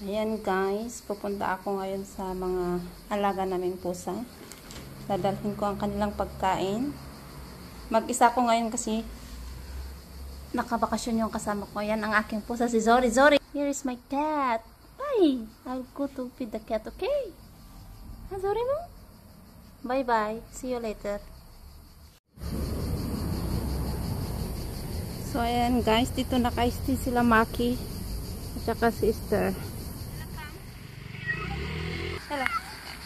Ayan guys, pupunta ako ngayon sa mga alaga naming pusa. Dadalhin ko ang kanilang pagkain. Mag-isa ko ngayon kasi nakabakasyon yung kasama ko. Ayan ang aking pusa, si Zori. Zori! Here is my cat. Ay! I'll go to feed the cat, okay? Ha, Zori mo? Bye-bye. See you later. So ayan guys, dito naka-stay sila Maki at saka si Esther. Hello.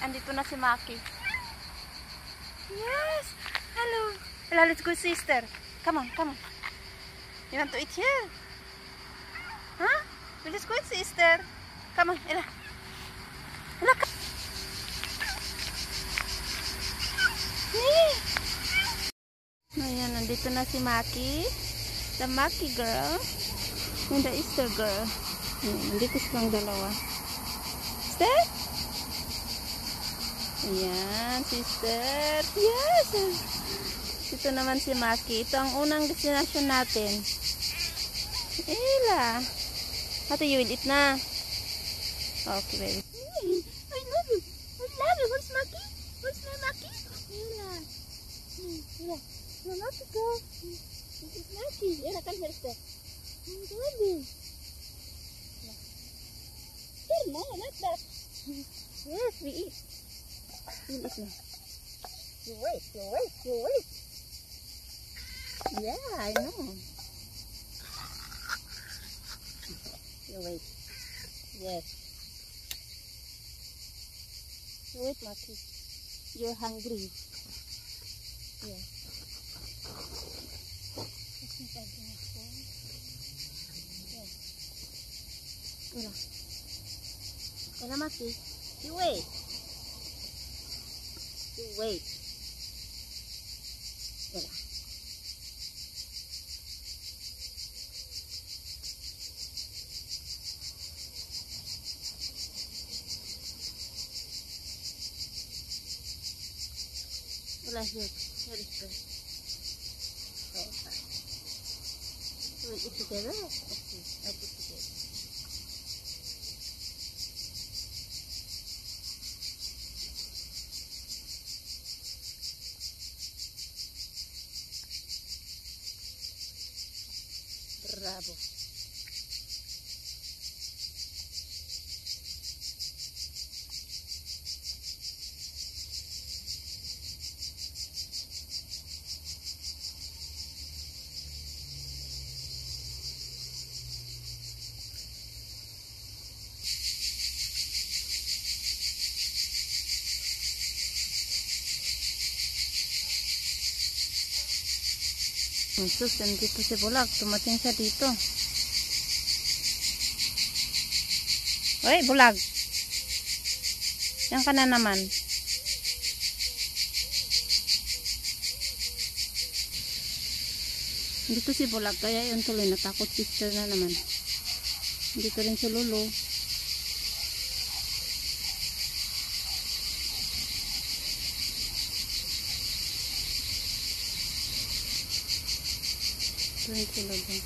Andito na si Maki. Yes. Hello. Hello, let's go, sister. Come on, come on. You want to eat here? Huh? Let's go, sister. Come on, Ella. Ella, come. Ayan, nandito na si Maki. The Maki girl. And the Easter girl. Ayan, nandito silang dalawa. Sister? Ayan, sister. Yes! Ito naman si Maki. Ito ang unang destination natin. Ella. Ate, you will eat na. Okay, baby. I love you. I love you. Where's Maki? Where's my Maki? Ella. Ella. No, Maki, go. This is Maki. Ella, come here, sister. I'm baby. Here, no, not that. Yes, we eat. You wait. Yeah, I know. You wait. Yes. You wait, Maki. You're hungry. Yeah. Ella. Ella, Maki. You wait. Wait. Ella. Ella, here is good. Okay. So we eat together? Okay, I put together. Bravo. Jesus, nandito si Bulag. Tumating siya dito. Oy, Bulag. Yan ka na naman. Dito si Bulag. Kaya yun tuloy. Natakot sister na naman. Dito rin si Lulu. Ito rin si Lulu.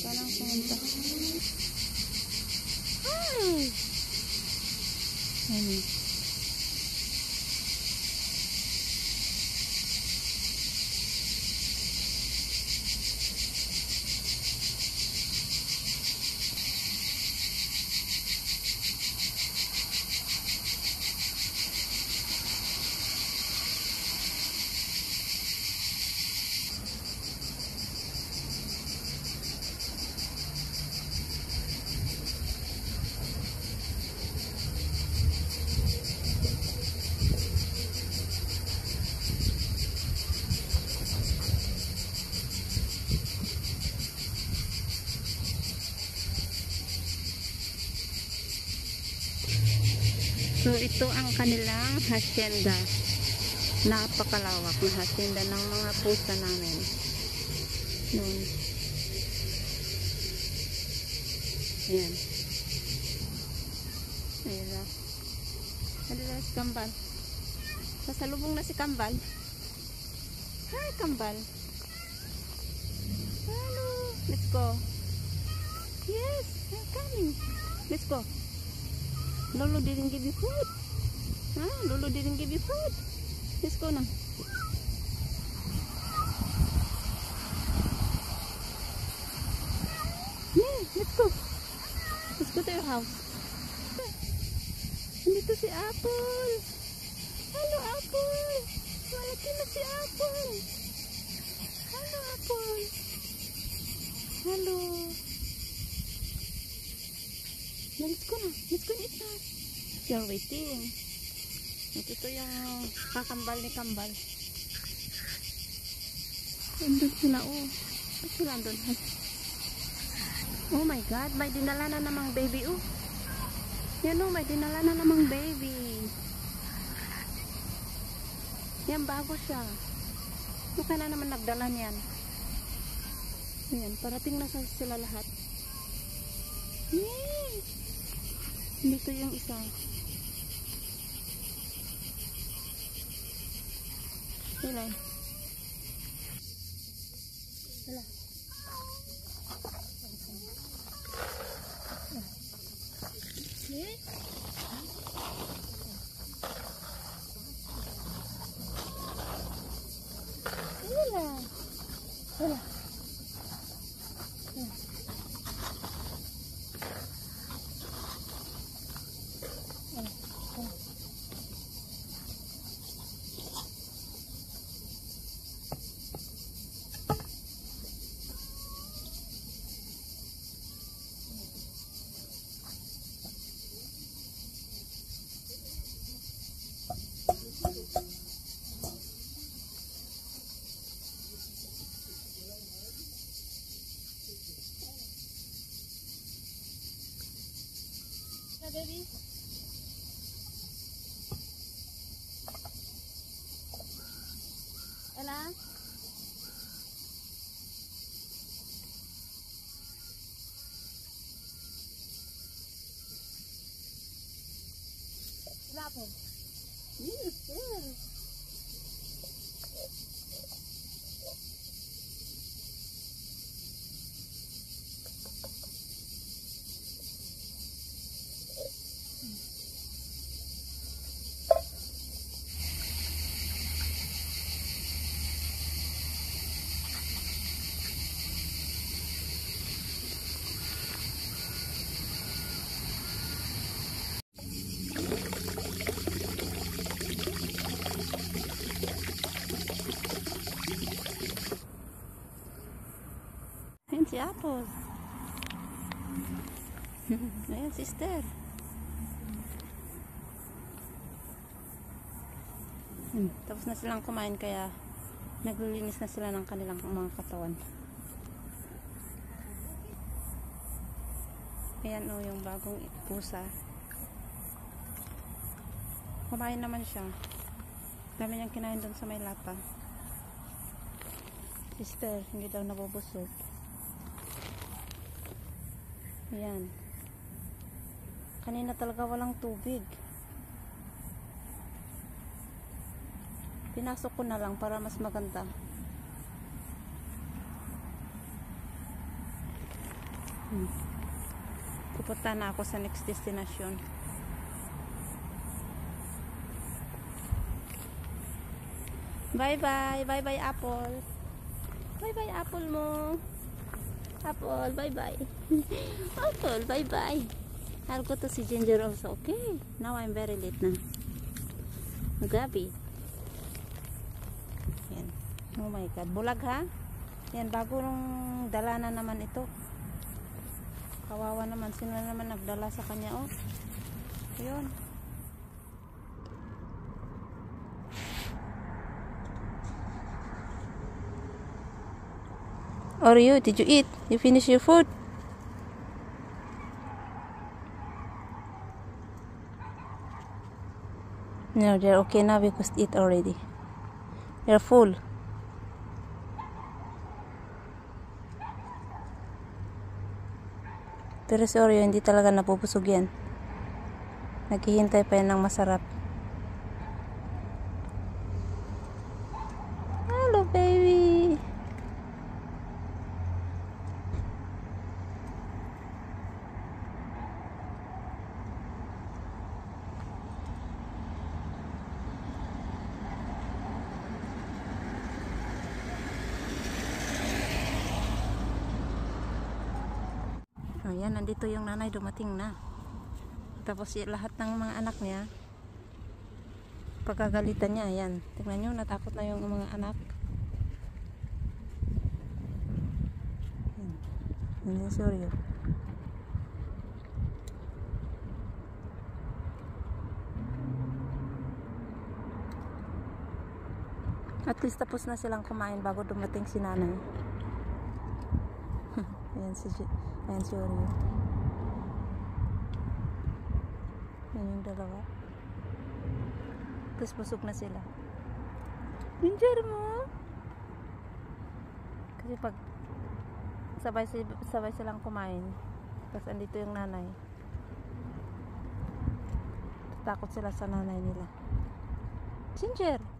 Parang pumunta. Hi! Ayan. So ito ang kanilang hacienda. Napakalawak na hacienda ng mga pusa namin. Noon. Ayan. Ayan na. Nandito na si Kambal. Sasalubong na si Kambal. Hi, Kambal. Hello. Let's go. Yes, I'm coming. Let's go. Lolo didn't give you food. Huh? Lolo didn't give you food. Let's go now. Yeah, let's go. Let's go to your house. Dito si Apple. Hello, Apple. Malaki na si Apple. Hello, Apple. Hello. Let's go na. Let's go eat na. You're waiting. Ito yung kakambal ni Kambal. Andun sila, oh. Ito sila andun. Oh my God, may dinala na namang baby, oh. Yan, oh, may dinala na namang baby. Yan, bago siya. Mukha na naman nagdala niyan. Ayan, parating na sila lahat. Yay! Dito yung isa. Wala. Wala. Wala. Baby. Ella? Lapon. Yes, yes. Si Apple. Ayan, sister. Tapos na silang kumain kaya naglilinis na sila ng kanilang mga katawan. Ayan o, yung bagong pusa. Kumain naman siya. Dami niyang kinain doon sa may lata. Sister, hindi daw nabubusog. Ayan. Kanina talaga walang tubig. Pinasok ko na lang para mas maganda. Pupunta na ako sa next destination. Bye bye. Bye bye Apple. Bye bye Apple mo. Apple, bye-bye. Apple, bye-bye. I'll go to see Ginger also. Okay. Now I'm very late na. Gabi. Yan. Oh my God. Bulag ha? Yan, bago nung dala na naman ito. Kawawa naman. Sino naman nagdala sa kanya? Oh. Yun. Or you, did you eat? You finish your food? No, they're okay now because eat already. They're full. Pero si Oreo, hindi talaga napupusog yan. Naghihintay pa yan ng masarap. Hello, baby. Ayan, nandito yung nanay, dumating na. Tapos lahat ng mga anak niya, pagkagalitan niya, ayan. Tingnan nyo, natakot na yung mga anak. Ayan, sorry. At least tapos na silang kumain bago dumating si nanay. Ayan si Oreo. Ayan yung dalawa. Tapos busog na sila. Enjoy mo. Kasi pag sabay silang kumain, tapos andito yung nanay, takot sila sa nanay nila. Ginger!